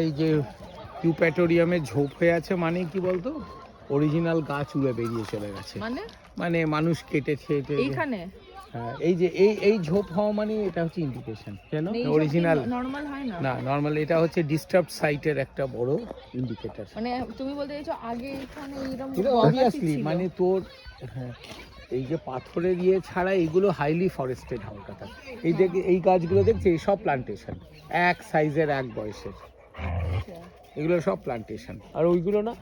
এই যে ইউপ্যাটোরিয়ামে ঝোপ হয়ে আছে মানে কি বলতো, অরিজিনাল গাছ উড়ে বেরিয়ে চলে গেছে, মানে মানুষ কেটেছে এইখানে। হ্যাঁ, এই যে এই ঝোপ হওয়া মানে এটা হচ্ছে ইন্ডিকেশন। কেন অরিজিনাল নরমাল হয় না? না, নরমাল এটা হচ্ছে ডিস্টার্বড সাইটের একটা বড় ইন্ডিকেটর। মানে তুমি বলতে চাইছো আগে এখানে এরকম অবভিয়াসলি মানে তোর হ্যাঁ, এই যে পাথরে দিয়ে ছাড়া এইগুলো হাইলি ফরেস্টেড হালকাটা। এই যে এই গাছগুলো দেখছি সব প্লান্টেশন, এক সাইজের এক বয়সের, এগুলো সব প্লান্টেশন। আর ওইগুলো না,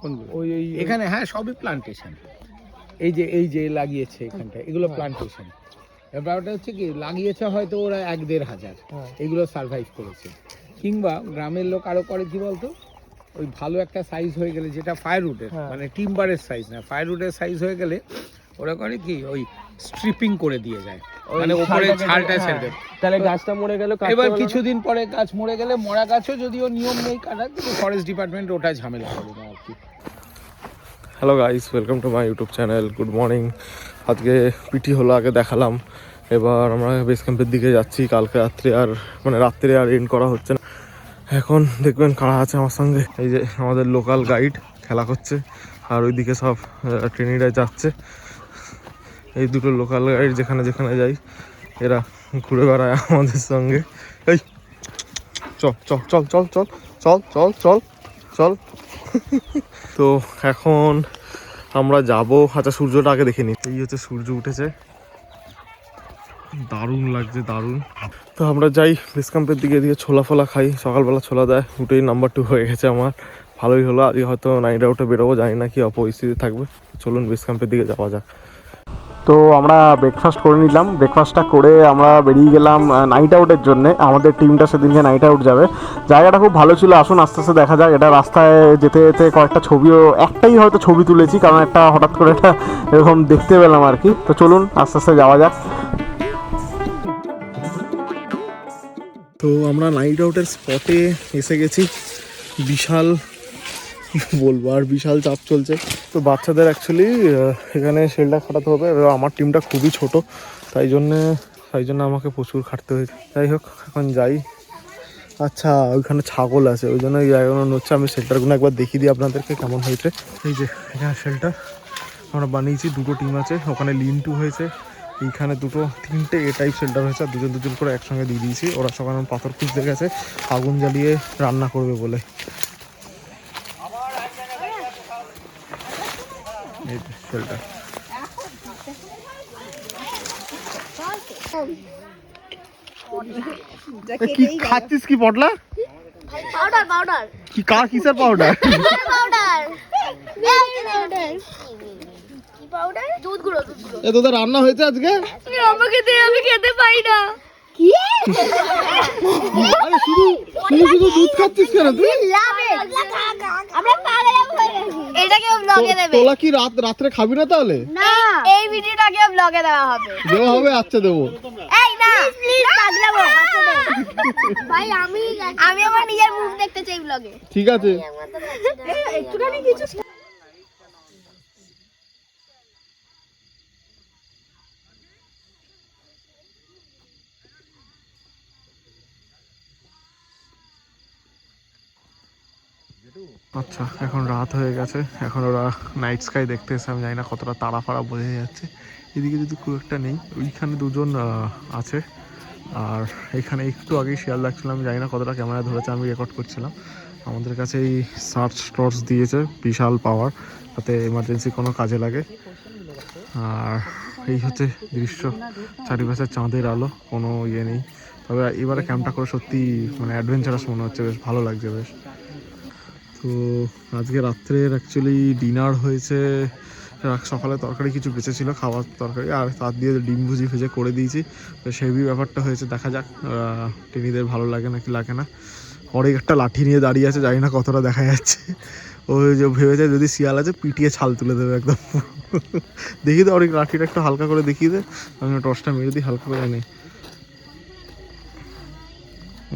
কোনগুলো? ওই এখানে হ্যাঁ সবই প্লান্টেশন। এই যে লাগিয়েছে এখানটা, এগুলো প্লান্টেশন। ব্যাপারটা হচ্ছে কি, লাগিয়েছে হয়তো ওরা 1-1.5 হাজার, এগুলো সার্ভাইভ করেছে। কিংবা গ্রামের লোক আরো করে কি বলতো, ওই ভালো একটা সাইজ হয়ে গেলে, যেটা ফায়ারউডের মানে টিম্বারের সাইজ না, ফায়ারউডের সাইজ হয়ে গেলে ওরা করে কি ওই স্ট্রিপিং করে দিয়ে যায়, মানে উপরে ছালটা ছেড়ে দেয়, তাহলে গাছটা মরে গেল। এবার কিছুদিন পরে গাছ মরে গেলে, মরা গাছও যদিও নিয়ম নেই কাটার, কিন্তু ফরেস্ট ডিপার্টমেন্ট ওটা ঝামেলা করে না আর কি। Hello guys, welcome to my YouTube channel. Good morning. আজকে পিটি হলো, আগে দেখালাম। এবার আমরা বেস ক্যাম্পের দিকে যাচ্ছি। কালকে রাত্রে আর এন্ড করা হচ্ছে না। এখন দেখবেন কারা আছে আমার সঙ্গে। এই যে আমাদের লোকাল গাইড খেলা করছে, আর ওইদিকে সব ট্রেনিরা যাচ্ছে। এই দুটো লোকাল গাইড যেখানে যেখানে যাই এরা ঘুরে বেড়ায় আমাদের সঙ্গে। এই চল চল চল চল চল চল চল চল চল। তো এখন আমরা যাবো। আচ্ছা, সূর্যটা আগে দেখে নিই। এই হচ্ছে সূর্য উঠেছে, দারুণ লাগছে, দারুণ। তো আমরা যাই বেস ক্যাম্পের দিকে, এদিকে ছোলা ফোলা খাই। সকালবেলা ছোলা দেয়, উঠেই নাম্বার 2 হয়ে গেছে আমার। ভালোই হলো। আজকে হয়তো নাইট আউটে বেরোবো, জানি না কি অপরিস্থিতি থাকবে। চলুন বেস ক্যাম্পের দিকে যাওয়া যাক। তো আমরা ব্রেকফাস্ট করে নিলাম। ব্রেকফাস্টটা করে আমরা বেরিয়ে গেলাম নাইট আউটের জন্য। আমাদের টিমটা সেদিনকে নাইট আউট যাবে। জায়গাটা খুব ভালো ছিল। আসুন আস্তে আস্তে দেখা যাক। এটা রাস্তায় যেতে যেতে কয়েকটা ছবিও, একটাই হয়তো ছবি তুলেছি, কারণ একটা হঠাৎ করে একটা এরকম দেখতে পেলাম আর কি। তো চলুন আস্তে আস্তে যাওয়া যাক। তো আমরা নাইট আউটের স্পটে এসে গেছি। বিশাল বলবো, আর বিশাল চাপ চলছে। তো বাচ্চাদের অ্যাকচুয়ালি এখানে শেল্টার খাটাতে হবে। আমার টিমটা খুবই ছোট, তাই জন্য আমাকে প্রচুর খাটতে হয়েছে। যাই হোক, এখন যাই। আচ্ছা, ওইখানে ছাগল আছে, ওই জন্য এই জায়গাগুলো হচ্ছে। আমি শেল্টারগুলো একবার দেখিয়ে দিই আপনাদেরকে কেমন হয়েছে। এই যে এখানে শেল্টার আমরা বানিয়েছি। দুটো টিম আছে, ওখানে লিন-টু হয়েছে। এইখানে তিনটে এ টাইপ শেল্টার হয়েছে, আর দুজন করে একসঙ্গে দিয়ে দিয়েছি। ওরা সকালে পাথর খুঁজতে গেছে আগুন জ্বালিয়ে রান্না করবে বলে। কি খাচ্ছিস? কি পটলা? পাউডার পাউডার কি কিসের পাউডার? পাউডার কি পাউডার? দুধ গুঁড়ো। এ তোদের রান্না হয়েছে আজকে? আমাকে দে, আমি খেতে পাই না। কি? আরে শুধু দুধ খাচ্ছিস কেন তুই? আমরা পাগল হয়ে গেছি। এটাকে ব্লগে দেবে। তোলা কি রাত্রে খাবি না তাহলে? না, এই ভিডিওটাকে ব্লগে দেওয়া হবে। আচ্ছা দেবো। এই না, প্লিজ পাগলাবো। ভাই আমি আমার নিজের মুখ দেখতে চাই ব্লগে। ঠিক আছে। একটুখানি কিছু আচ্ছা, এখন রাত হয়ে গেছে। এখন ওরা নাইট স্কাই দেখতে এসে, আমি জানি না কতটা তারা ফাড়া বোঝা যাচ্ছে। এদিকে যদি খুব একটা নেই, ওইখানে দুজন আছে। আর এখানে একটু আগেই শিয়াল দেখছিলাম, আমি জানি না কতটা ক্যামেরা ধরেছে, আমি রেকর্ড করছিলাম। আমাদের কাছে এই সার্চ টর্চ দিয়েছে, বিশাল পাওয়ার, তাতে এমার্জেন্সি কোনো কাজে লাগে। আর এই হচ্ছে দৃশ্য, চারিপাশে চাঁদের আলো, কোনো ইয়ে নেই। তবে এবারে ক্যাম্পটা করে সত্যি মানে অ্যাডভেঞ্চারাস মনে হচ্ছে, বেশ ভালো লাগছে বেশ। তো আজকে রাত্রের অ্যাকচুয়ালি ডিনার হয়েছে, সকালে তরকারি কিছু বেঁচেছিল, খাওয়ার তরকারি, আর তার দিয়ে ডিম ভুজি ভেজে করে দিয়েছি। তো সেই ব্যাপারটা হয়েছে, দেখা যাক টেনিদের ভালো লাগে নাকি লাগে না। অনেক একটা লাঠি নিয়ে দাঁড়িয়ে আছে, জানি না কতটা দেখা যাচ্ছে। ও যে ভেবেছে যদি শিয়াল আছে পিটিয়ে ছাল তুলে দেবে একদম। দেখিয়ে দে, অনেক লাঠিটা একটু হালকা করে দেখিয়ে দে। আমি টর্চটা মেরে দিই হালকা করে নেই।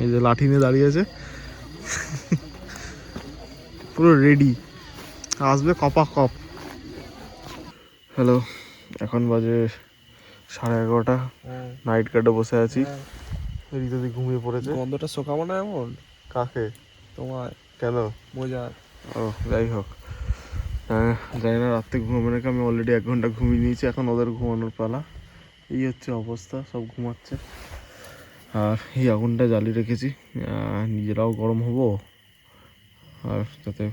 এই যে লাঠি নিয়ে দাঁড়িয়ে আছে, পুরো রেডি, আসবে কপা কপ। হ্যালো, এখন বাজে 11:30। নাইট গার্ডে বসে আছি। ঋতুদি ঘুমিয়ে পড়েছে। গন্ধটা শোকাবো না এমন? কাকে? তোমার কেন? মজা। ও যাই হোক, জানি না রাত্রে ঘুমাবে নাকি, আমি অলরেডি 1 ঘন্টা ঘুমিয়ে নিয়েছি, এখন ওদের ঘুমানোর পালা। এই হচ্ছে অবস্থা, সব ঘুমাচ্ছে। আর এই আগুনটা জ্বালিয়ে রেখেছি, নিজেরাও গরম হবো আর যাতে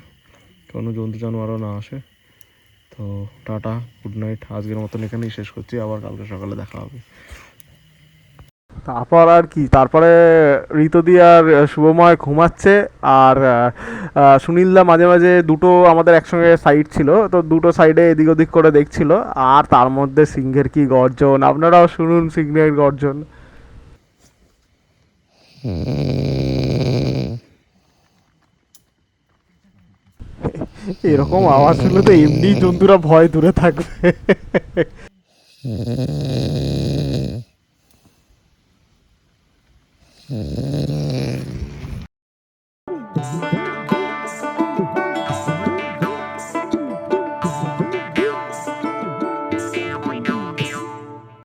কোনো জন্তু জানোয়ারও না আসে। তো টাটা, গুড নাইট, আজকের মতন এখানেই শেষ করছি, আবার কালকে সকালে দেখা হবে। তারপর আর কি, তারপরে ঋতুদি আর শুভময় ঘুমাচ্ছে, আর সুনীলদা মাঝে মাঝে দুটো আমাদের একসঙ্গে সাইড ছিল, তো দুটো সাইডে এদিক ওদিক করে দেখছিল। আর তার মধ্যে সিংহের কি গর্জন, আপনারাও শুনুন সিংহের গর্জন। এরকম আওয়াজ শুনলে তো এমনি জন্তুরা ভয় দূরে থাকবে।